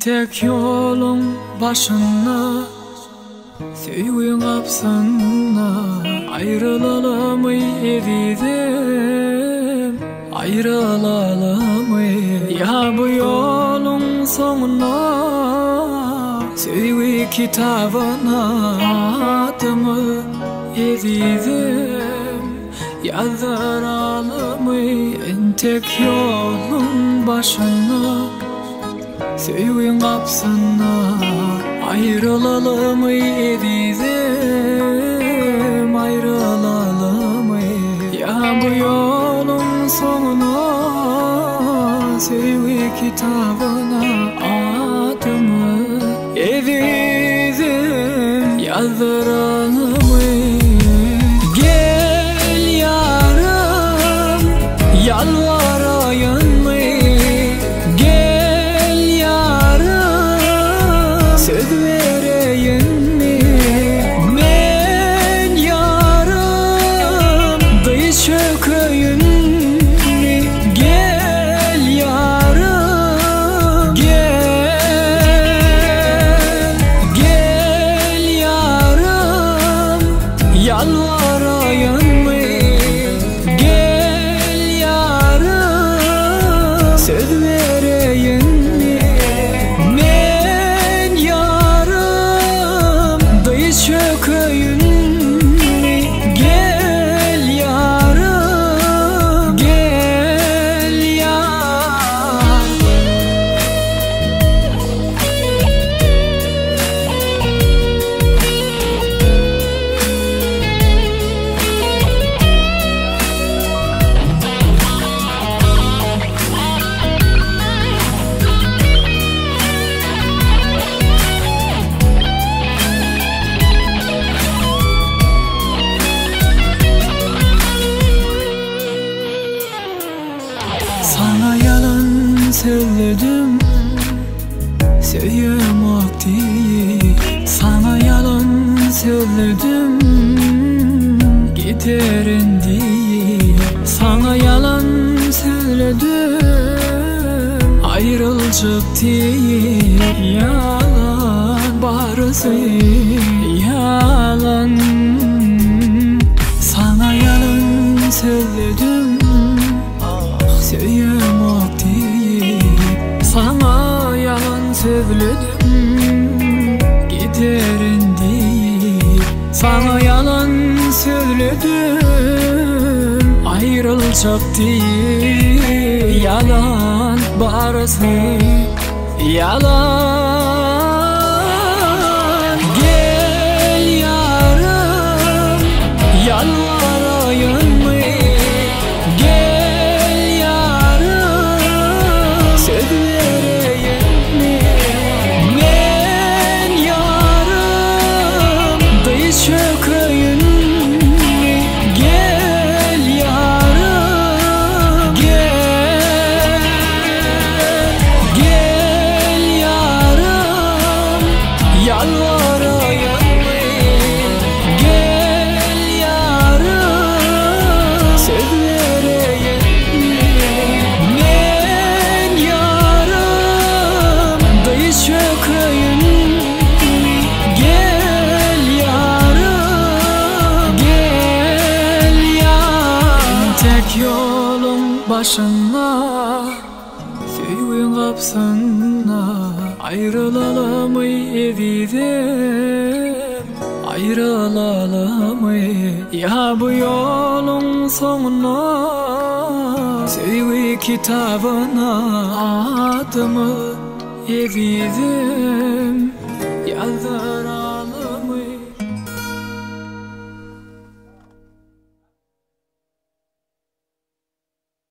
tek yolun başına, sevgin kapsana ayrılalım dedim, ayrılalım. Ya bu yolun sonuna sevgi kitabına adımı dedim, yazdıralım en tek yolun başına, sevgin kapsana ayrılalım dedim, ayrılalım. Ya bu yolun sonuna sevgi kitabına adımı dedim, yazdıralım. Gel yarım, yalvarayım. Söz vereyim mi? Men yarım dış çökeyim mi? Gel yarım, gel, gel yarım, yalvarayım mı? Gel yarım, söz vereyim mi? Çökeyim mi? Gel yarım, gel yar. Sana yalan söyledim, sevmek değil. Sana yalan söyledim, giderin değil. Sana yalan söyledim, ayrılacak değil. Yalan barısı yalan. Sana yalan söyledim, sevmek değil. Sana yalan söyledim, giderin değil. Sana yalan söyledim, ayrılacak değil. Yalan barısı yalan. Gel yarım, yalvarayım. Çökeyim mi? Gel yarım, gel, gel yarım, yalvarayım. Gel yarım, söz vereyim mi? Men yarım dış çökeyim mi? Yolun başına, sevgin kapsana ayrılalım dedim, ayrılalım. Ya bu yolun sonuna sevgi kitabına adımı dedim, yazdırar.